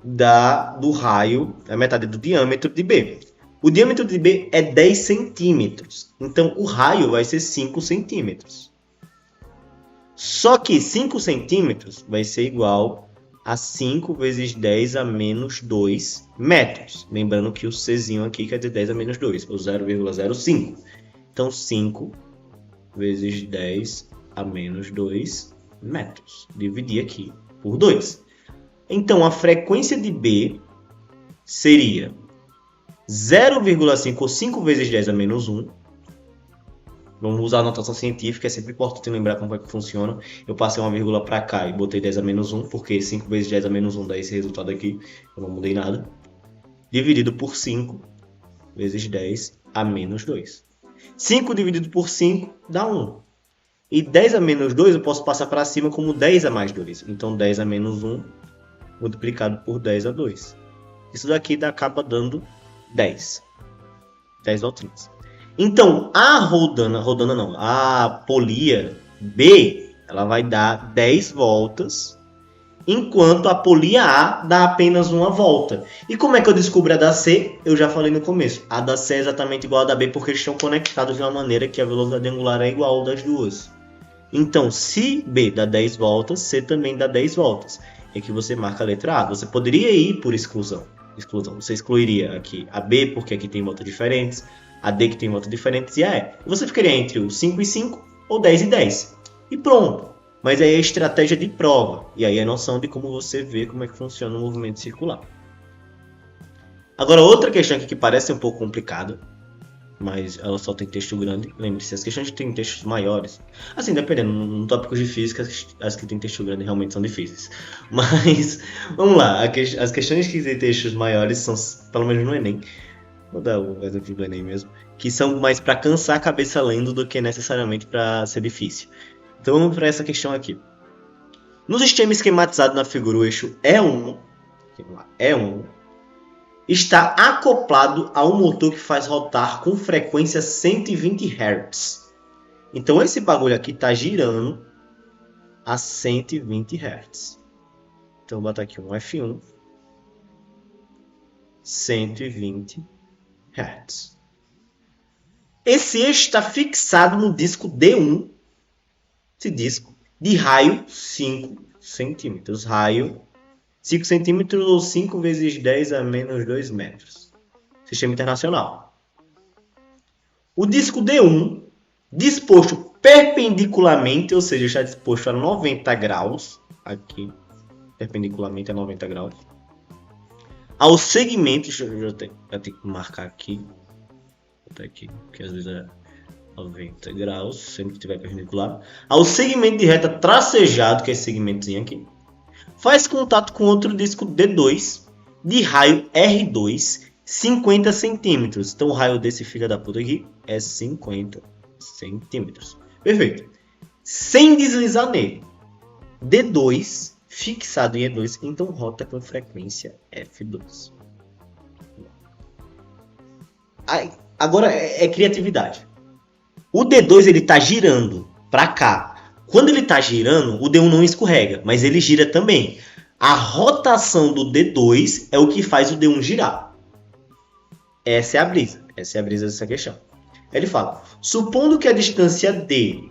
do raio, a metade do diâmetro de B. O diâmetro de B é 10 centímetros. Então, o raio vai ser 5 centímetros. Só que 5 centímetros vai ser igual a 5 vezes 10 a menos 2 metros. Lembrando que o Czinho aqui quer dizer 10 a menos 2, ou 0,05. Então, 5 vezes 10 a menos 2 metros. Dividir aqui por 2. Então, a frequência de B seria 0,5 ou 5 vezes 10 a menos 1. Vamos usar a notação científica, é sempre importante lembrar como é que funciona. Eu passei uma vírgula para cá e botei 10 a menos 1, porque 5 vezes 10 a menos 1 dá esse resultado aqui. Eu não mudei nada. Dividido por 5 vezes 10 a menos 2. 5 dividido por 5 dá 1. E 10 a menos 2 eu posso passar para cima como 10 a mais 2. Então 10 a menos 1 multiplicado por 10 a 2. Isso daqui acaba dando 10. 10 voltinhas. Então, a polia B, ela vai dar 10 voltas, enquanto a polia A dá apenas uma volta. E como é que eu descubro a da C? Eu já falei no começo. A da C é exatamente igual a da B, porque eles estão conectados de uma maneira que a velocidade angular é igual das duas. Então, se B dá 10 voltas, C também dá 10 voltas. E aqui você marca a letra A. Você poderia ir por exclusão. Você excluiria aqui a B, porque aqui tem voltas diferentes, a D que tem voltas diferentes e a E. E você ficaria entre o 5 e 5 ou 10 e 10. E pronto. Mas aí é a estratégia de prova. E aí é a noção de como você vê como é que funciona o movimento circular. Agora, outra questão aqui que parece um pouco complicada, mas ela só tem texto grande. Lembre-se, as questões que têm textos maiores, assim, dependendo, no tópicos de física, as que têm texto grande realmente são difíceis. Mas, vamos lá, as questões que têm textos maiores são, pelo menos no Enem, vou dar o exemplo do Enem mesmo, que são mais para cansar a cabeça lendo do que necessariamente para ser difícil. Então vamos para essa questão aqui. No sistema esquematizado na figura, o eixo E1, está acoplado a um motor que faz rotar com frequência 120 Hz. Então esse bagulho aqui está girando a 120 Hz. Então eu vou botar aqui um F1 120 Hz. Esse eixo está fixado no disco D1, esse disco, de raio 5 centímetros. Raio 5 centímetros ou 5 vezes 10 a menos 2 metros. Sistema internacional. O disco D1, disposto perpendicularmente, ou seja, está disposto a 90 graus, aqui, perpendicularmente a 90 graus, ao segmento, eu tenho que marcar aqui, porque às vezes é 90 graus, sempre que estiver perpendicular, ao segmento de reta tracejado, que é esse segmentozinho aqui, faz contato com outro disco D2, de raio R2, 50 centímetros. Então o raio desse filho da puta aqui é 50 centímetros. Perfeito. Sem deslizar nele. D2 fixado em E2, então rota com frequência F2. Agora é criatividade. O D2 ele está girando para cá. Quando ele está girando, o D1 não escorrega, mas ele gira também. A rotação do D2 é o que faz o D1 girar. Essa é a brisa. Essa é a brisa dessa questão. Ele fala, supondo que a distância D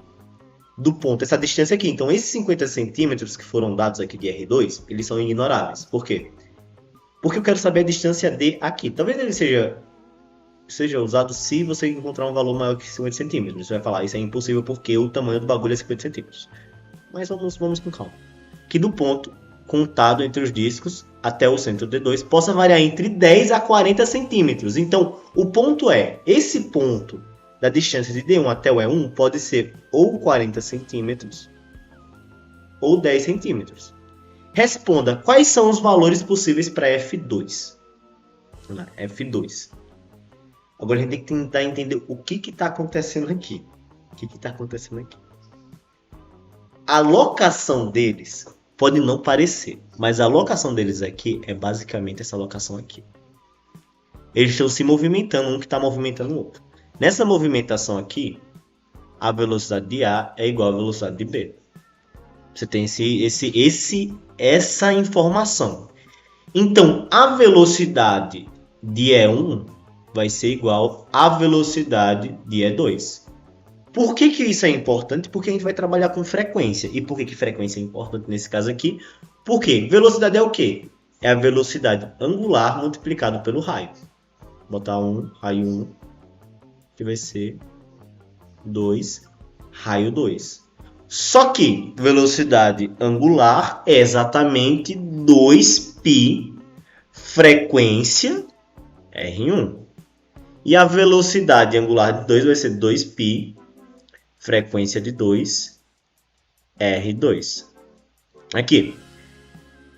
do ponto, essa distância aqui, então esses 50 centímetros que foram dados aqui de R2, eles são ignoráveis. Por quê? Porque eu quero saber a distância D aqui. Talvez ele seja usado se você encontrar um valor maior que 50 centímetros. Você vai falar, isso é impossível porque o tamanho do bagulho é 50 centímetros. Mas vamos com calma. Que do ponto contado entre os discos até o centro D2 possa variar entre 10 a 40 centímetros. Então, o ponto é, esse ponto da distância de D1 até o E1 pode ser ou 40 centímetros ou 10 centímetros. Responda, quais são os valores possíveis para F2? F2. Agora a gente tem que tentar entender o que está acontecendo aqui. A locação deles pode não parecer, mas a locação deles aqui é basicamente essa locação aqui. Eles estão se movimentando, um que está movimentando o outro. Nessa movimentação aqui, a velocidade de A é igual à velocidade de B. Você tem essa informação. Então, a velocidade de E1 vai ser igual à velocidade de E2. Por que isso é importante? Porque a gente vai trabalhar com frequência. E por que frequência é importante nesse caso aqui? Porque velocidade é o quê? É a velocidade angular multiplicado pelo raio. Vou botar raio 1, que vai ser 2, raio 2. Só que velocidade angular é exatamente 2π frequência R1. E a velocidade angular de 2 vai ser 2π frequência de 2 R2. Aqui.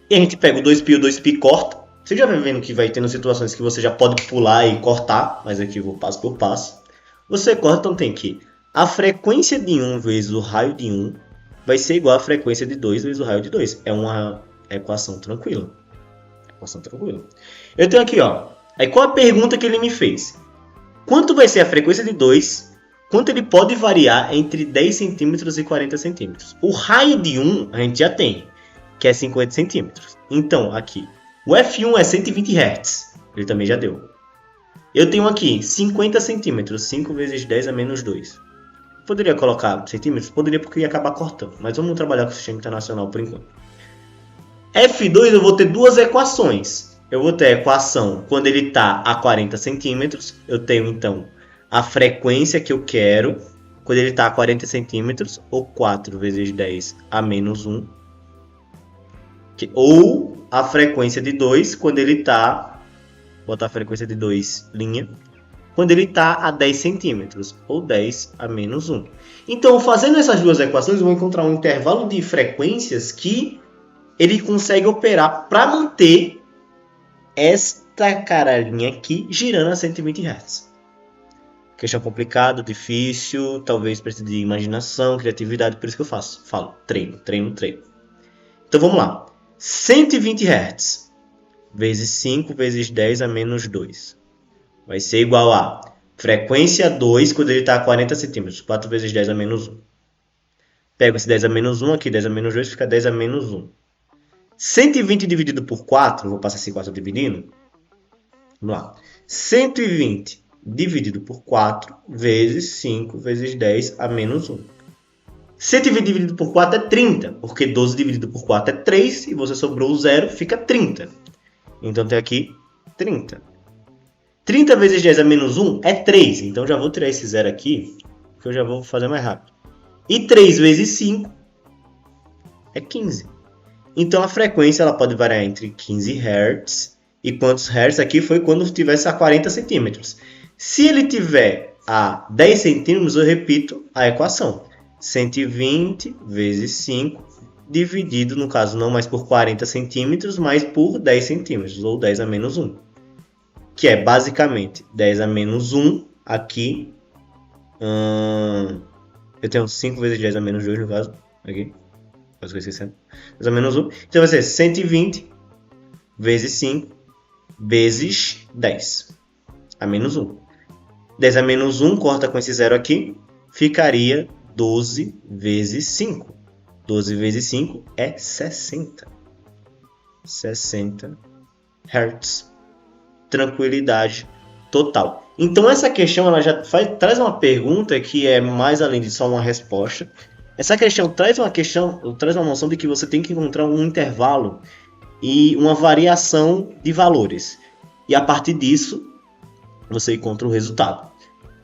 E a gente pega o 2π e o 2π corta. Você já vai vendo que vai tendo situações que você já pode pular e cortar. Mas aqui eu vou passo por passo. Você corta, então tem que a frequência de 1 vezes o raio de 1 vai ser igual à frequência de 2 vezes o raio de 2. É uma equação tranquila. Eu tenho aqui, ó. Aí qual a pergunta que ele me fez? Quanto vai ser a frequência de 2? Quanto ele pode variar entre 10 centímetros e 40 centímetros? O raio de 1 a gente já tem, que é 50 centímetros. Então, aqui, o F1 é 120 Hz. Ele também já deu. Eu tenho aqui 50 centímetros, 5 vezes 10 a menos 2. Poderia colocar centímetros? Poderia, porque ia acabar cortando. Mas vamos trabalhar com o sistema internacional por enquanto. F2 eu vou ter duas equações. Eu vou ter a equação quando ele está a 40 centímetros. Eu tenho, então, a frequência que eu quero quando ele está a 40 centímetros. Ou 4 vezes 10 a menos 1. Ou a frequência de 2 quando ele está... botar a frequência de 2 linha, quando ele está a 10 centímetros, ou 10 a menos 1. Então, fazendo essas duas equações, eu vou encontrar um intervalo de frequências que ele consegue operar para manter esta caralhinha aqui girando a 120 Hz. Questão complicada, difícil, talvez precise de imaginação, criatividade, por isso que eu falo, treino. Então, vamos lá. 120 Hz. Vezes 5 vezes 10 a menos 2. Vai ser igual a frequência 2 quando ele está a 40 centímetros. 4 vezes 10 a menos 1. Pego esse 10 a menos 1 aqui, 10 a menos 2 fica 10 a menos 1. 120 dividido por 4, vou passar esse 4 dividindo. Vamos lá. 120 dividido por 4 vezes 5 vezes 10 a menos 1. 120 dividido por 4 é 30, porque 12 dividido por 4 é 3, e você sobrou o 0, fica 30. Então tem aqui 30. 30 vezes 10 a menos 1 é 3, então já vou tirar esse 0 aqui, que eu já vou fazer mais rápido. E 3 vezes 5 é 15. Então a frequência ela pode variar entre 15 Hz e quantos Hz aqui foi quando estivesse a 40 centímetros. Se ele tiver a 10 centímetros, eu repito a equação. 120 vezes 5 dividido, no caso, não mais por 40 centímetros, mas por 10 centímetros, ou 10 a menos 1. Que é basicamente 10 a menos 1 aqui. Eu tenho 5 vezes 10 a menos 2 no caso. Aqui. Quase que eu esqueci. 10 a menos 1. Então vai ser 120 vezes 5 vezes 10 a menos 1. 10 a menos 1 corta com esse 0 aqui. Ficaria 12 vezes 5. 12 vezes 5 é 60. 60 Hz. Tranquilidade total. Então essa questão ela já traz uma pergunta que é mais além de só uma resposta. Essa questão traz uma noção de que você tem que encontrar um intervalo e uma variação de valores. E a partir disso você encontra o resultado.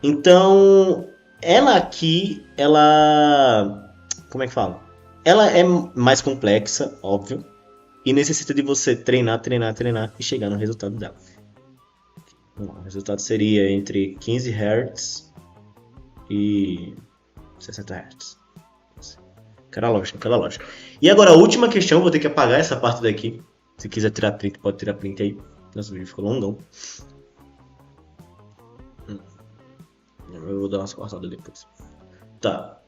Então ela aqui, como é que fala? Ela é mais complexa, óbvio, e necessita de você treinar e chegar no resultado dela. O resultado seria entre 15 Hz e 60 Hz. Aquela lógica. E agora a última questão, vou ter que apagar essa parte daqui. Se quiser tirar print, pode tirar print aí. Nossa, o vídeo ficou longão. Eu vou dar umas cortadas depois. Tá.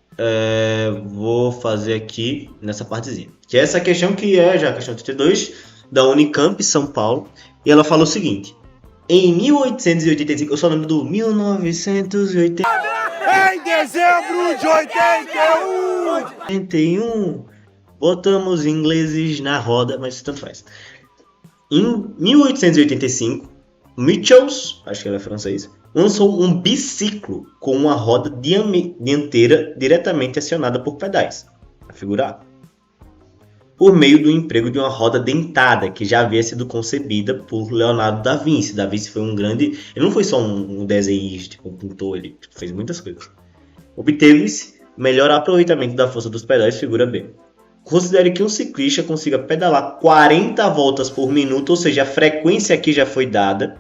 Vou fazer aqui nessa partezinha. Que é essa questão que é já a questão 32 da Unicamp São Paulo. E ela fala o seguinte. Em 1885, eu só lembro do 1980. Em dezembro de 81, botamos ingleses na roda, mas tanto faz. Em 1885, Mitchells, acho que era francês, lançou um biciclo com uma roda dianteira diretamente acionada por pedais, a figura A, por meio do emprego de uma roda dentada, que já havia sido concebida por Leonardo da Vinci. Da Vinci foi um grande... Ele não foi só um desenhista, um pintor, ele fez muitas coisas. Obteve-se melhor aproveitamento da força dos pedais, figura B. Considere que um ciclista consiga pedalar 40 voltas por minuto, ou seja, a frequência aqui já foi dada.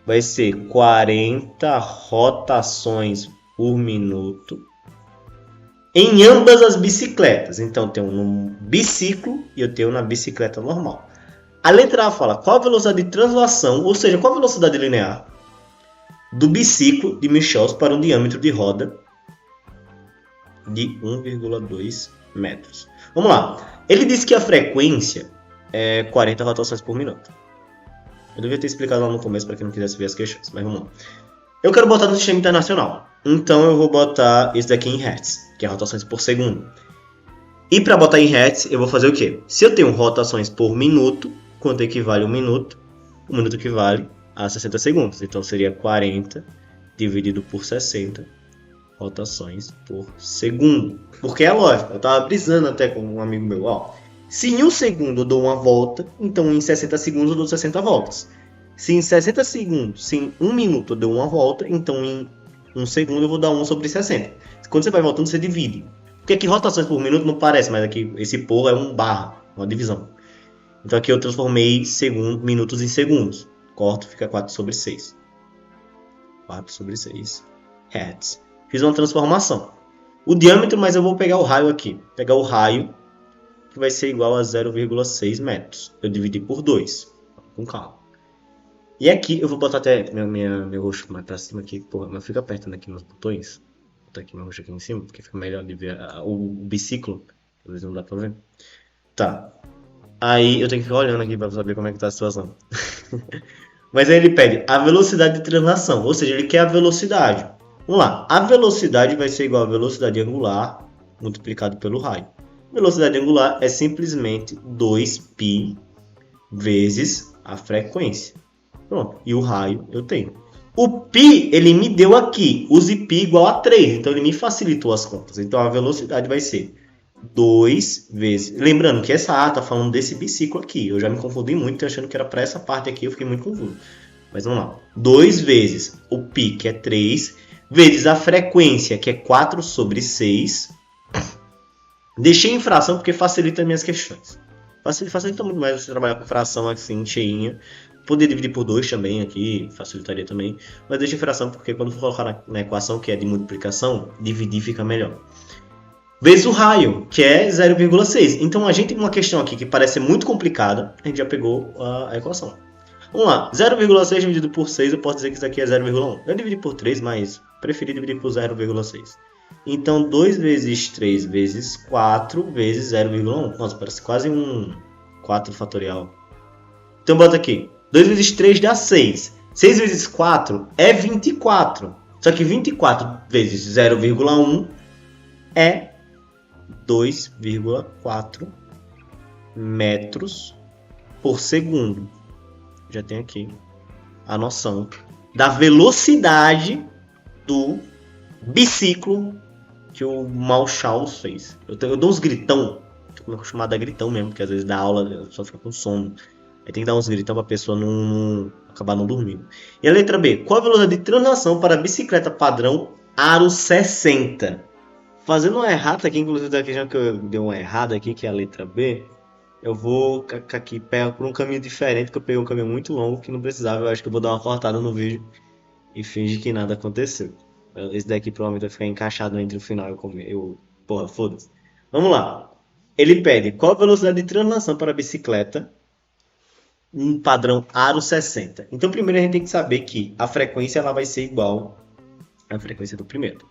Vai ser 40 rotações por minuto em ambas as bicicletas. Então, eu tenho no biciclo e eu tenho na bicicleta normal. A letra A fala qual a velocidade de translação, ou seja, qual a velocidade linear do biciclo de Mitchells para um diâmetro de roda de 1,2 metros. Vamos lá. Ele disse que a frequência é 40 rotações por minuto. Eu devia ter explicado lá no começo para quem não quisesse ver as questões, mas vamos lá. Eu quero botar no sistema internacional. Então eu vou botar isso daqui em Hertz, que é rotações por segundo. E para botar em Hertz, eu vou fazer o quê? Se eu tenho rotações por minuto, quanto equivale um minuto? Um minuto equivale a 60 segundos. Então seria 40 dividido por 60 rotações por segundo. Porque é lógico, eu estava brisando até com um amigo meu. Ó, se em um segundo eu dou uma volta, então em 60 segundos eu dou 60 voltas. Se em 60 segundos, se em 1 minuto eu dou uma volta, então em 1 segundo eu vou dar 1 sobre 60. Quando você vai voltando, você divide. Porque aqui rotações por minuto não parece, mas aqui esse por é um barra, uma divisão. Então aqui eu transformei minutos em segundos. Corto, fica 4 sobre 6. 4 sobre 6 Hertz. Fiz uma transformação. O diâmetro, mas eu vou pegar o raio aqui. Pegar o raio, que vai ser igual a 0,6 metros. Eu dividi por 2. Com calma. E aqui eu vou botar até meu rosto mais pra cima aqui. Porra, mas fica apertando aqui nos botões. Vou botar aqui meu rosto aqui em cima, porque fica melhor de ver o biciclo. Às vezes não dá pra ver. Tá. Aí eu tenho que ficar olhando aqui pra saber como é que tá a situação. Mas aí ele pede a velocidade de translação. Ou seja, ele quer a velocidade. Vamos lá. A velocidade vai ser igual a velocidade angular multiplicado pelo raio. Velocidade angular é simplesmente 2π vezes a frequência. Pronto. E o raio eu tenho. O π, ele me deu aqui. Use π igual a 3. Então, ele me facilitou as contas. Então, a velocidade vai ser 2 vezes... Lembrando que essa A está falando desse biciclo aqui. Eu já me confundi muito, achando que era para essa parte aqui. Eu fiquei muito confuso. Mas vamos lá. 2 vezes o π, que é 3, vezes a frequência, que é 4 sobre 6. Deixei em fração porque facilita as minhas questões. Facilita muito mais você trabalhar com fração assim, cheinha. Poder dividir por 2 também aqui, facilitaria também. Mas deixa em fração porque quando for colocar na equação, que é de multiplicação, dividir fica melhor. Vezes o raio, que é 0,6. Então, a gente tem uma questão aqui que parece muito complicada. A gente já pegou a equação. Vamos lá, 0,6 dividido por 6, eu posso dizer que isso aqui é 0,1. Eu dividi por 3, mas preferi dividir por 0,6. Então, 2 vezes 3 vezes 4 vezes 0,1. Nossa, parece quase um 4 fatorial. Então, bota aqui. 2 vezes 3 dá 6. 6 vezes 4 é 24. Só que 24 vezes 0,1 é 2,4 metros por segundo. Já tem aqui a noção da velocidade do biciclo que o Marshall fez. Eu dou uns gritão, como é acostumado a gritão mesmo, porque às vezes da aula só fica com sono. Aí tem que dar uns gritão para a pessoa não acabar não dormindo. E a letra B. Qual a velocidade de translação para a bicicleta padrão aro 60? Fazendo uma errata aqui, inclusive daqui já que eu dei uma errada aqui, que é a letra B. Eu vou aqui pegar por um caminho diferente, que eu peguei um caminho muito longo que não precisava. Eu acho que eu vou dar uma cortada no vídeo e finge que nada aconteceu. Esse daqui provavelmente vai ficar encaixado entre o final e o começo. Porra, foda-se. Vamos lá. Ele pede qual a velocidade de translação para a bicicleta em padrão aro 60. Então, primeiro a gente tem que saber que a frequência ela vai ser igual à frequência do primeiro.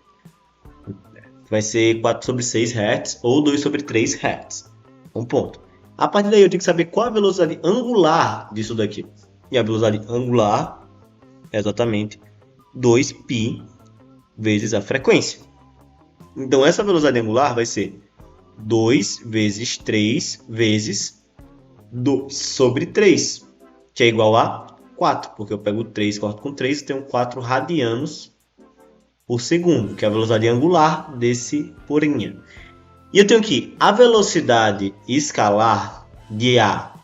Vai ser 4 sobre 6 Hz ou 2 sobre 3 Hz. Um ponto. A partir daí eu tenho que saber qual a velocidade angular disso daqui. E a velocidade angular é exatamente 2π vezes a frequência. Então essa velocidade angular vai ser 2 vezes 3 vezes 2 sobre 3, que é igual a 4, porque eu pego 3, corto com 3 e tenho 4 radianos por segundo, que é a velocidade angular desse porinha. E eu tenho aqui a velocidade escalar de A,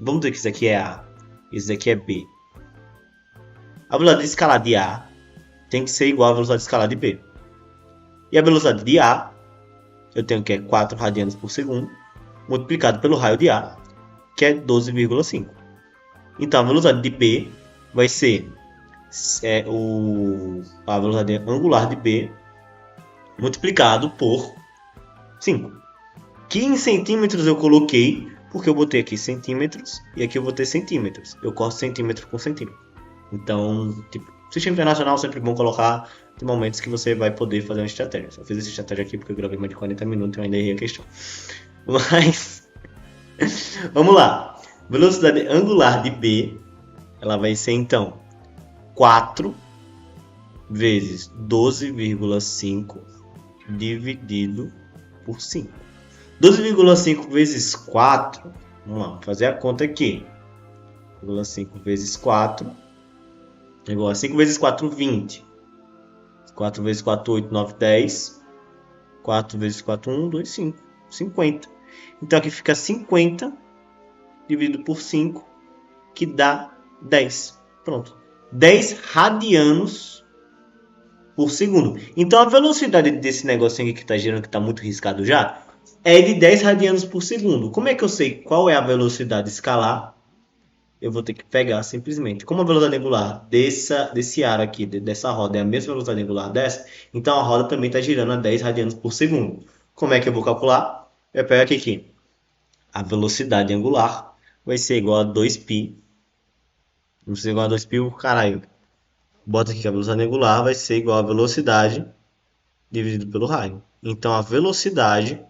vamos dizer que isso aqui é A, isso aqui é B. A velocidade escalar de A tem que ser igual à velocidade escalar de B. E a velocidade de A, eu tenho que é 4 radianos por segundo, multiplicado pelo raio de A, que é 12,5. Então a velocidade de B vai ser a velocidade angular de B multiplicado por 5. Que em centímetros eu coloquei, porque eu botei aqui centímetros e aqui eu botei centímetros. Eu corto centímetro com centímetro. Então, sistema internacional é sempre bom colocar em momentos que você vai poder fazer uma estratégia. Eu fiz essa estratégia aqui porque eu gravei mais de 40 minutos e eu ainda errei a questão. Mas, vamos lá. Velocidade angular de B, ela vai ser então 4 vezes 12,5 dividido por 5. 12,5 vezes 4, vamos lá, vamos fazer a conta aqui. 12,5 vezes 4 é igual a 5 vezes 4, 20. 4 vezes 4, 8, 9, 10. 4 vezes 4, 1, 2, 5. 50. Então aqui fica 50 dividido por 5, que dá 10. Pronto. 10 radianos por segundo. Então a velocidade desse negocinho aqui que está girando, que está muito riscado já, é de 10 radianos por segundo. Como é que eu sei qual é a velocidade escalar? Eu vou ter que pegar simplesmente. Como a velocidade angular desse ar aqui, dessa roda, é a mesma velocidade angular dessa, então a roda também está girando a 10 radianos por segundo. Como é que eu vou calcular? Eu pego aqui. A velocidade angular vai ser igual a 2π. Não precisa igual a 2π, caralho. Bota aqui que a velocidade angular vai ser igual a velocidade dividido pelo raio. Então a velocidade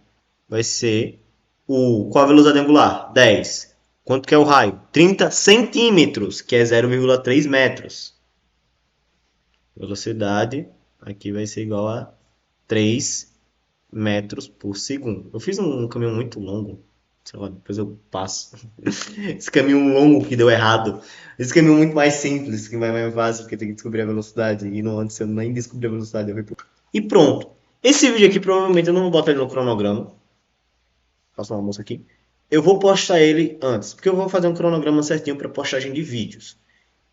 vai ser qual a velocidade angular? 10. Quanto que é o raio? 30 centímetros, que é 0,3 metros. Velocidade aqui vai ser igual a 3 metros por segundo. Eu fiz um caminho muito longo, sei lá, depois eu passo. Esse caminho longo que deu errado. Esse caminho muito mais simples, que vai mais fácil, porque tem que descobrir a velocidade. E não antes eu nem descobri a velocidade. E pronto. Esse vídeo aqui provavelmente eu não vou botar ele no cronograma. Faço uma moça aqui. Eu vou postar ele antes, porque eu vou fazer um cronograma certinho para postagem de vídeos.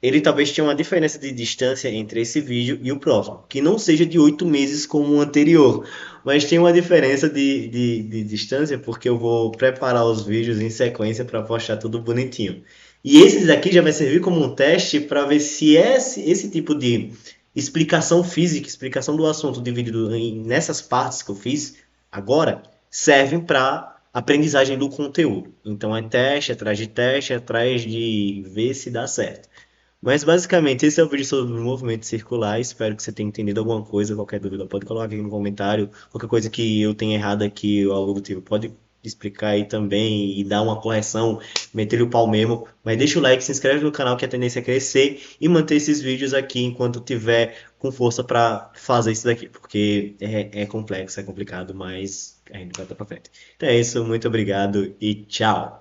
Ele talvez tenha uma diferença de distância entre esse vídeo e o próximo, que não seja de 8 meses como o anterior, mas tem uma diferença de distância porque eu vou preparar os vídeos em sequência para postar tudo bonitinho. E esses aqui já vai servir como um teste para ver se esse tipo de explicação física, explicação do assunto dividido nessas partes que eu fiz agora, servem para aprendizagem do conteúdo. Então é teste atrás de ver se dá certo. Mas basicamente esse é o vídeo sobre o movimento circular. Espero que você tenha entendido alguma coisa. Qualquer dúvida pode colocar aqui no comentário. Qualquer coisa que eu tenha errado aqui ou algo do tipo pode explicar aí também e dar uma correção, meter o pau mesmo. Mas deixa o like, se inscreve no canal que a tendência é crescer e manter esses vídeos aqui enquanto tiver com força para fazer isso daqui. Porque é complexo, é complicado, mas a gente vai dar pra frente. Então é isso, muito obrigado e tchau!